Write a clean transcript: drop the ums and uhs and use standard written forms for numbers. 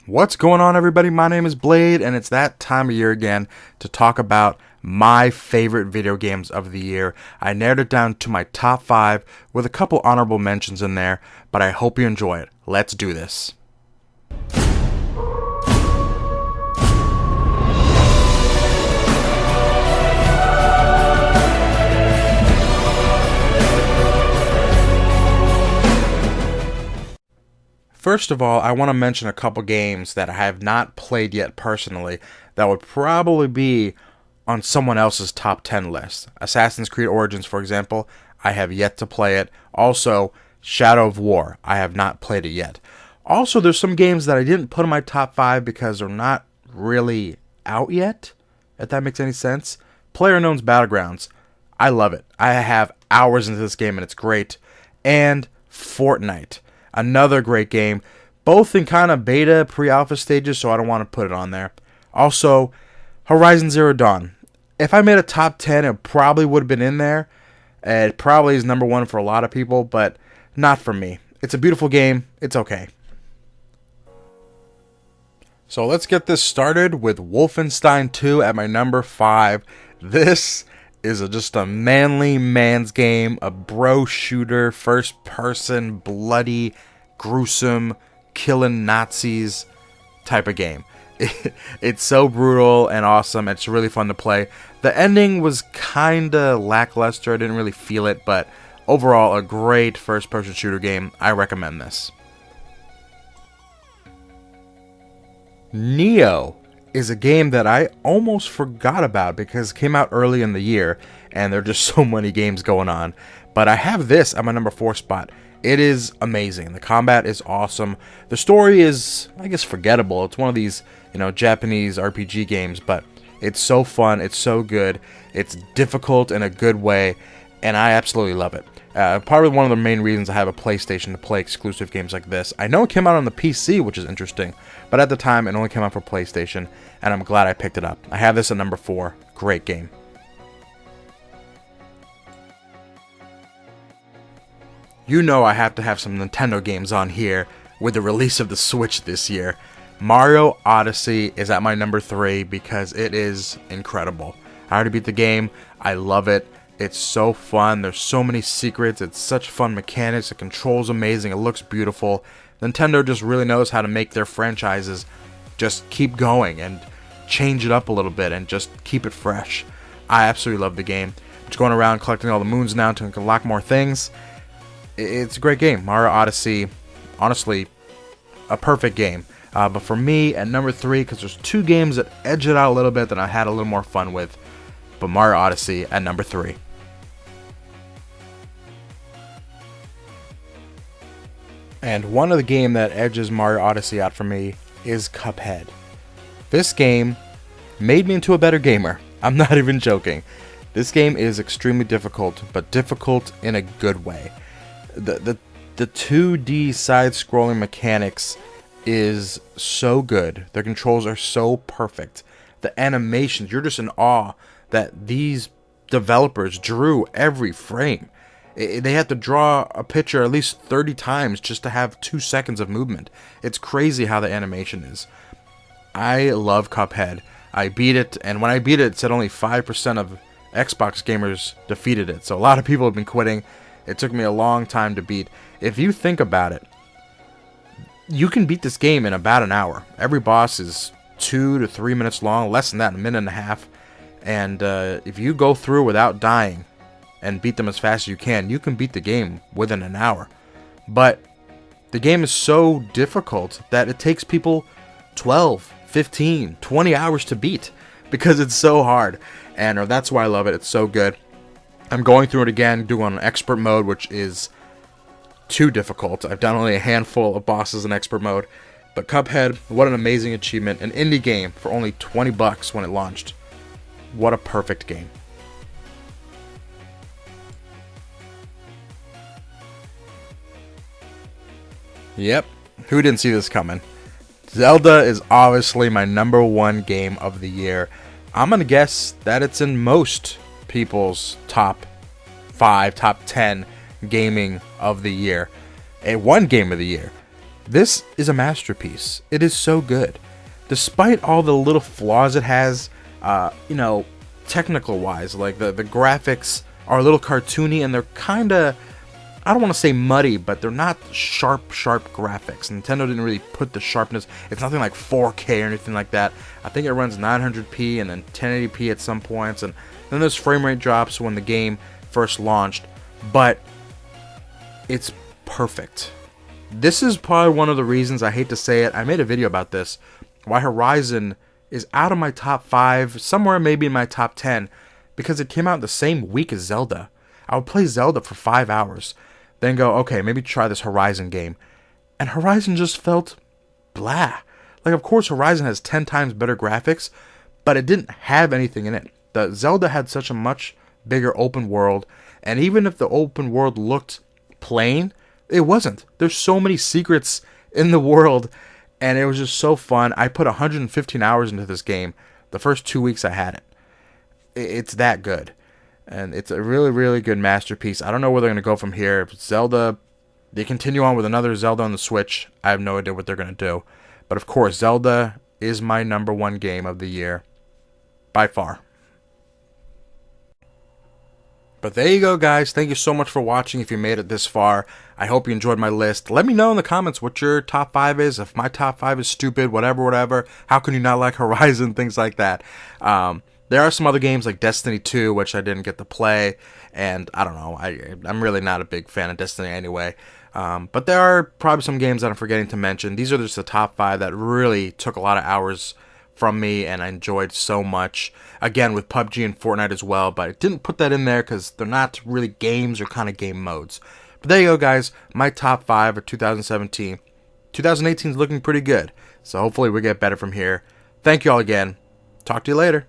What's going on, everybody? My name is Blade, and it's that time of year again to talk about my favorite video games of the year. I narrowed it down to my top 5 with a couple honorable mentions in there, but I hope you enjoy it. Let's do this. First of all, I want to mention a couple games that I have not played yet personally that would probably be on someone else's top 10 list. Assassin's Creed Origins, for example, I have yet to play it. Also, Shadow of War, I have not played it yet. Also, there's some games that I didn't put in my top 5 because they're not really out yet, if that makes any sense. PlayerUnknown's Battlegrounds, I love it. I have hours into this game and it's great. And Fortnite. Another great game, both in kind of beta, pre-alpha stages, so I don't want to put it on there. Also, Horizon Zero Dawn. If I made a top 10, it probably would have been in there. It probably is number 1 for a lot of people, but not for me. It's a beautiful game. It's okay. So let's get this started with Wolfenstein 2 at my number 5. This is just a manly man's game, a bro shooter, first person, bloody, gruesome, killing Nazis type of game. It's so brutal and awesome. It's really fun to play. The ending was kinda lackluster. I didn't really feel it, but overall a great first person shooter game. I recommend this. Neo is a game that I almost forgot about because it came out early in the year and there are just so many games going on. But I have this at my number 4 spot. It is amazing. The combat is awesome. The story is, I guess, forgettable. It's one of these, Japanese RPG games, but it's so fun. It's so good. It's difficult in a good way, and I absolutely love it. Probably one of the main reasons I have a PlayStation to play exclusive games like this. I know it came out on the PC, which is interesting, but at the time it only came out for PlayStation, and I'm glad I picked it up. I have this at number 4. Great game. You know I have to have some Nintendo games on here with the release of the Switch this year. Mario Odyssey is at my number 3 because it is incredible. I already beat the game. I love it. It's so fun. There's so many secrets. It's such fun mechanics. The control's amazing. It looks beautiful. Nintendo just really knows how to make their franchises just keep going and change it up a little bit and just keep it fresh. I absolutely love the game. Just going around collecting all the moons now to unlock more things. It's a great game. Mario Odyssey, honestly, a perfect game. But for me, at number 3, because there's 2 games that edge it out a little bit that I had a little more fun with. But Mario Odyssey at number 3. And one of the game that edges Mario Odyssey out for me is Cuphead. This game made me into a better gamer. I'm not even joking. This game is extremely difficult, but difficult in a good way. The 2D side-scrolling mechanics is so good. Their controls are so perfect. The animations, you're just in awe that these developers drew every frame. They had to draw a picture at least 30 times just to have 2 seconds of movement. It's crazy how the animation is. I love Cuphead. I beat it, and when I beat it, it said only 5% of Xbox gamers defeated it. So a lot of people have been quitting. It took me a long time to beat. If you think about it, you can beat this game in about an hour. Every boss is 2 to 3 minutes long, less than that, a minute and a half. And if you go through without dying and beat them as fast as you can beat the game within an hour. But the game is so difficult that it takes people 12, 15, 20 hours to beat because it's so hard. And that's why I love it. It's so good. I'm going through it again, doing an expert mode, which is too difficult. I've done only a handful of bosses in expert mode. But Cuphead, what an amazing achievement. An indie game for only $20 when it launched. What a perfect game. Yep, who didn't see this coming? Zelda is obviously my number 1 game of the year. I'm going to guess that it's in most people's top 5, top 10 gaming of the year. It won Game of the Year. This is a masterpiece. It is so good. Despite all the little flaws it has, technical wise, like the graphics are a little cartoony and they're kind of, I don't want to say muddy, but they're not sharp graphics. Nintendo didn't really put the sharpness. It's nothing like 4K or anything like that. I think it runs 900p and then 1080p at some points, and then there's frame rate drops when the game first launched, but it's perfect. This is probably one of the reasons, I hate to say it, I made a video about this, why Horizon is out of my top 5, somewhere maybe in my top 10, because it came out the same week as Zelda. I would play Zelda for 5 hours, then go, okay, maybe try this Horizon game. And Horizon just felt blah. Like, of course, Horizon has 10 times better graphics, but it didn't have anything in it. The Zelda had such a much bigger open world, and even if the open world looked plain, it wasn't. There's so many secrets in the world, and it was just so fun. I put 115 hours into this game the first 2 weeks I had it. It's that good. And it's a really, really good masterpiece. I don't know where they're going to go from here. If Zelda, they continue on with another Zelda on the Switch, I have no idea what they're going to do. But of course, Zelda is my number 1 game of the year. By far. But there you go, guys. Thank you so much for watching if you made it this far. I hope you enjoyed my list. Let me know in the comments what your top 5 is. If my top 5 is stupid, whatever. How can you not like Horizon? Things like that. There are some other games like Destiny 2, which I didn't get to play. And I don't know. I'm really not a big fan of Destiny anyway. But there are probably some games that I'm forgetting to mention. These are just the top 5 that really took a lot of hours from me and I enjoyed so much. Again, with PUBG and Fortnite as well, but I didn't put that in there because they're not really games or kind of game modes. But there you go, guys. My top 5 of 2017. 2018 is looking pretty good, so hopefully we get better from here. Thank you all again. Talk to you later.